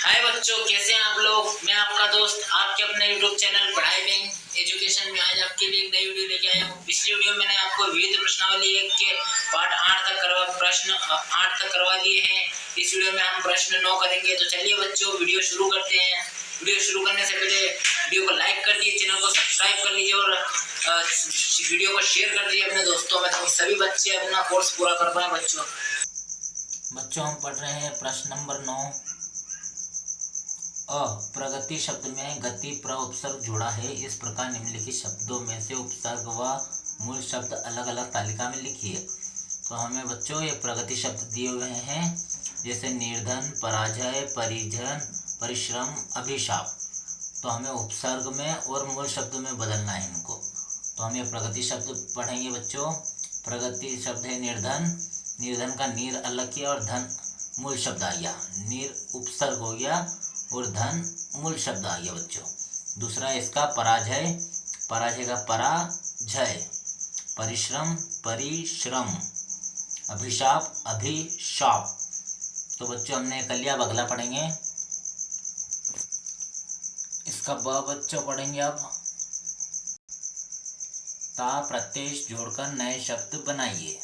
हाय बच्चों, कैसे हैं आप लोग। मैं आपका दोस्त आपके अपने यूट्यूब चैनल पढ़ाई बैंक एजुकेशन में आज आपके लिए एक नई वीडियो लेके आया हूँ। पिछली वीडियो में मैंने आपको विविध प्रश्नावली 1 के पाठ 8 तक करवा दिए हैं। इस वीडियो में हम प्रश्न 9 करेंगे। तो चलिए बच्चों, वीडियो शुरू करते हैं। वीडियो शुरू करने से पहले वीडियो को लाइक कर दीजिए, चैनल को सब्सक्राइब कर लीजिए और वीडियो को शेयर कर दीजिए अपने दोस्तों में, ताकि सभी बच्चे अपना कोर्स पूरा कर पाए। बच्चों हम पढ़ रहे हैं प्रश्न नंबर 9। प्रगति शब्द में गति प्र उपसर्ग जुड़ा है। इस प्रकार निम्नलिखित शब्दों में से उपसर्ग व मूल शब्द अलग अलग तालिका में लिखिए। तो हमें बच्चों ये प्रगति शब्द दिए हुए हैं, जैसे निर्धन, पराजय, परिजन, परिश्रम, अभिशाप। तो हमें उपसर्ग में और मूल शब्द में बदलना है इनको। तो हम ये प्रगति शब्द पढ़ेंगे बच्चों। प्रगति शब्द है निर्धन, निर्धन का नीर अलग किया और धन मूल शब्द आ गया। नीर उपसर्ग हो गया और धन मूल शब्द आ गया बच्चों। दूसरा इसका पराजय, पराजय का पराजय, परिश्रम परिश्रम, अभिशाप अभिशाप। तो बच्चों हमने कर लिया। अब अगला पढ़ेंगे। इसका ब बच्चों पढ़ेंगे अब। ता प्रत्यय जोड़कर नए शब्द बनाइए।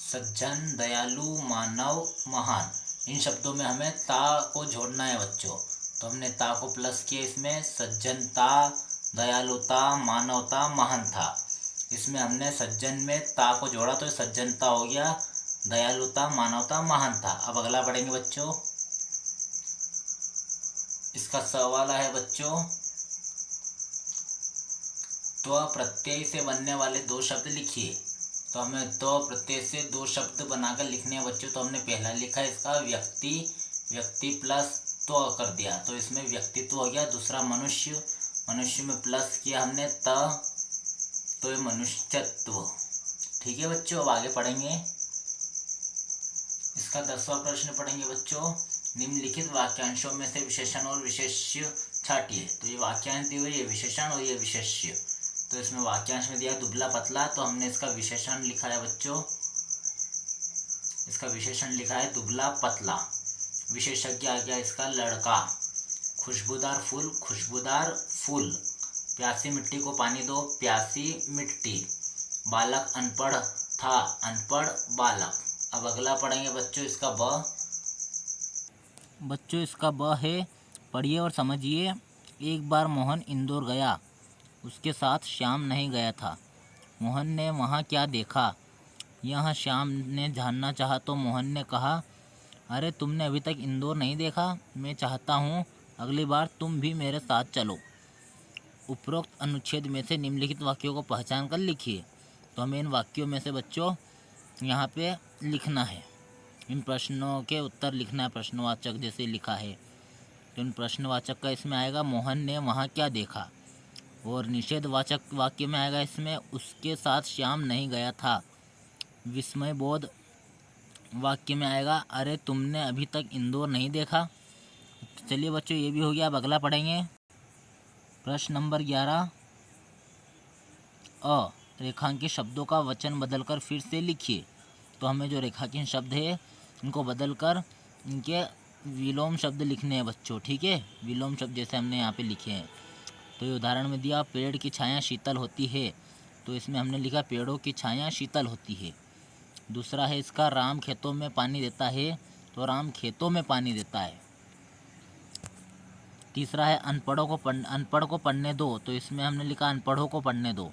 सज्जन, दयालु, मानव, महान। इन शब्दों में हमें ता को जोड़ना है बच्चों। तो हमने ता को प्लस किया इसमें। सज्जनता, दयालुता, मानवता, महानता। इसमें हमने सज्जन में ता को जोड़ा तो सज्जनता हो गया, दयालुता, मानवता, महानता। अब अगला पढ़ेंगे बच्चों। इसका स वाला है बच्चों। त्व प्रत्यय से बनने वाले दो शब्द लिखिए। तो हमें त्व प्रत्यय से दो शब्द बनाकर लिखने हैं बच्चों। तो हमने पहला लिखा है इसका व्यक्ति, व्यक्ति प्लस त्व कर दिया तो इसमें व्यक्तित्व हो गया। दूसरा मनुष्य, मनुष्य में प्लस किया हमने त, तो ये मनुष्यत्व। ठीक है बच्चों, अब आगे पढ़ेंगे। इसका 10वां प्रश्न पढ़ेंगे बच्चों। निम्नलिखित वाक्यांशों में से विशेषण और विशेष्य छाटिए। तो ये वाक्यांश दिए हुए, ये विशेषण और ये विशेष्य। तो इसमें वाक्यांश में दिया दुबला पतला, तो हमने इसका विशेषण लिखा है बच्चों। इसका विशेषण लिखा है दुबला पतला। विशेषज्ञ आ गया इसका लड़का। खुशबूदार फूल, खुशबूदार फूल। प्यासी मिट्टी को पानी दो, प्यासी मिट्टी। बालक अनपढ़ था, अनपढ़ बालक। अब अगला पढ़ेंगे बच्चों इसका ब। बच्चों इसका ब है, पढ़िए और समझिए। एक बार मोहन इंदौर गया, उसके साथ श्याम नहीं गया था। मोहन ने वहाँ क्या देखा, यह श्याम ने जानना चाहा। तो मोहन ने कहा, अरे तुमने अभी तक इंदौर नहीं देखा। मैं चाहता हूँ अगली बार तुम भी मेरे साथ चलो। उपरोक्त अनुच्छेद में से निम्नलिखित वाक्यों को पहचान कर लिखिए। तो हमें इन वाक्यों में से बच्चों यहाँ पे लिखना है। इन प्रश्नों के उत्तर लिखना है, प्रश्नवाचक जैसे लिखा है। तो इन प्रश्नवाचक का इसमें आएगा मोहन ने वहाँ क्या देखा, और निषेधवाचक वाक्य में आएगा इसमें उसके साथ श्याम नहीं गया था। विस्मय बोध वाक्य में आएगा अरे तुमने अभी तक इंदौर नहीं देखा। चलिए बच्चों ये भी हो गया। अब अगला पढ़ेंगे। प्रश्न नंबर 11। रेखांकित शब्दों का वचन बदलकर फिर से लिखिए। तो हमें जो रेखांकित शब्द है इनको बदलकर इनके विलोम शब्द लिखने हैं बच्चों। ठीक है, विलोम शब्द जैसे हमने यहाँ पे लिखे हैं। तो ये उदाहरण में दिया, पेड़ की छाया शीतल होती है। तो इसमें हमने लिखा पेड़ों की छाया शीतल होती है। दूसरा है इसका राम खेतों में पानी देता है। तो राम खेतों में पानी देता है। तीसरा है अनपढ़ को पढ़ने दो। तो इसमें हमने लिखा अनपढ़ों को पढ़ने दो।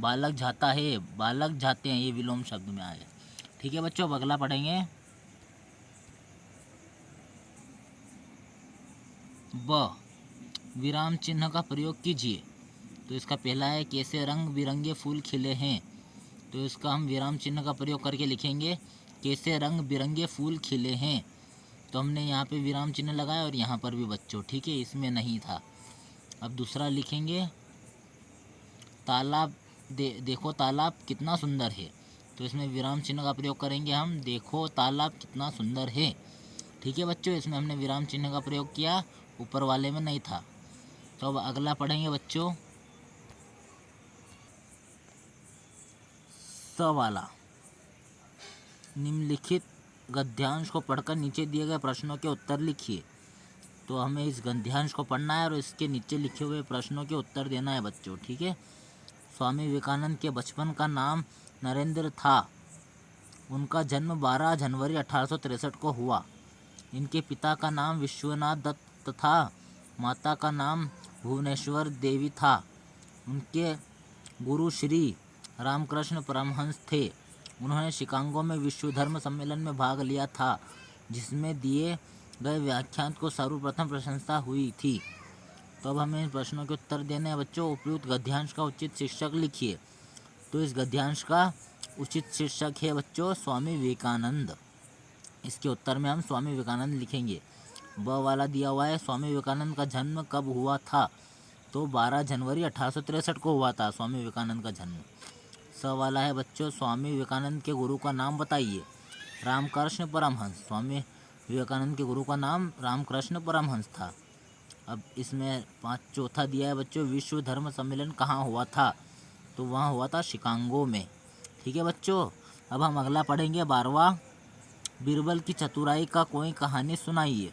बालक जाता है, बालक जाते हैं, ये विलोम शब्द में आए। ठीक है बच्चों, अब अगला पढ़ेंगे। ब, विराम चिन्ह का प्रयोग कीजिए। तो इसका पहला है कैसे रंग बिरंगे फूल खिले हैं। तो इसका हम विराम चिन्ह का प्रयोग करके लिखेंगे कैसे रंग बिरंगे फूल खिले हैं। तो हमने यहाँ पे विराम चिन्ह लगाया और यहाँ पर भी बच्चों। ठीक है, इसमें नहीं था। अब दूसरा लिखेंगे तालाब देखो तालाब कितना सुंदर है। तो इसमें विराम चिन्ह का प्रयोग करेंगे हम, देखो तालाब कितना सुंदर है। ठीक है बच्चों, इसमें हमने विराम चिन्ह का प्रयोग किया, ऊपर वाले में नहीं था। तो अब अगला पढ़ेंगे बच्चों स वाला। निम्नलिखित गद्यांश को पढ़कर नीचे दिए गए प्रश्नों के उत्तर लिखिए। तो हमें इस गद्यांश को पढ़ना है और इसके नीचे लिखे हुए प्रश्नों के उत्तर देना है बच्चों, ठीक है। स्वामी विवेकानंद के बचपन का नाम नरेंद्र था। उनका जन्म 12 जनवरी 1863 को हुआ। इनके पिता का नाम विश्वनाथ दत्त था। माता का नाम भुवनेश्वर देवी था। उनके गुरु श्री रामकृष्ण परमहंस थे। उन्होंने शिकागो में विश्व धर्म सम्मेलन में भाग लिया था, जिसमें दिए गए व्याख्यान को सर्वप्रथम प्रशंसा हुई थी। तो अब हमें इन प्रश्नों के उत्तर देने हैं बच्चों। उपयुक्त गद्यांश का उचित शीर्षक लिखिए। तो इस गद्यांश का उचित शीर्षक है बच्चों स्वामी विवेकानंद। इसके उत्तर में हम स्वामी विवेकानंद लिखेंगे। ब वाला दिया हुआ है, स्वामी विवेकानंद का जन्म कब हुआ था? तो 12 जनवरी 1863 को हुआ था स्वामी विवेकानंद का जन्म। स वाला है बच्चों, स्वामी विवेकानंद के गुरु का नाम बताइए। रामकृष्ण परमहंस। स्वामी विवेकानंद के गुरु का नाम रामकृष्ण परमहंस था। अब इसमें चौथा दिया है बच्चों, विश्व धर्म सम्मेलन कहाँ हुआ था? तो वहाँ हुआ था शिकागो में, ठीक है बच्चों। अब हम अगला पढ़ेंगे 12वां, बीरबल की चतुराई का कोई कहानी सुनाइए।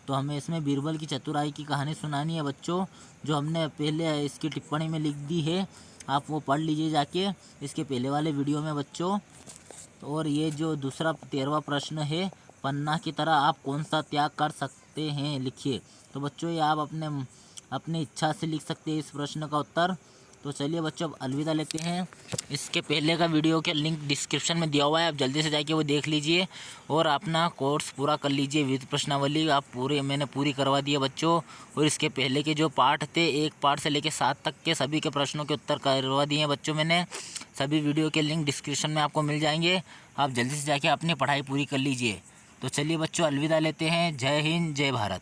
तो हमें इसमें बीरबल की चतुराई की कहानी सुनानी है बच्चों, जो हमने पहले इसकी टिप्पणी में लिख दी है। आप वो पढ़ लीजिए जाके इसके पहले वाले वीडियो में बच्चों। और ये जो दूसरा 13वां प्रश्न है, पन्ना की तरह आप कौन सा त्याग कर सकते हैं, लिखिए। तो बच्चों ये आप अपनी इच्छा से लिख सकते हैं इस प्रश्न का उत्तर। तो चलिए बच्चों अब अलविदा लेते हैं। इसके पहले का वीडियो के लिंक डिस्क्रिप्शन में दिया हुआ है, आप जल्दी से जाके वो देख लीजिए और अपना कोर्स पूरा कर लीजिए। विद प्रश्नावली आप मैंने पूरी करवा दी है बच्चों। और इसके पहले के जो पार्ट थे, 1 पार्ट से लेकर 7 तक के सभी के प्रश्नों के उत्तर करवा दिए हैं बच्चों मैंने। सभी वीडियो के लिंक डिस्क्रिप्शन में आपको मिल जाएंगे, आप जल्दी से जाके अपनी पढ़ाई पूरी कर लीजिए। तो चलिए बच्चों अलविदा लेते हैं। जय हिंद, जय भारत।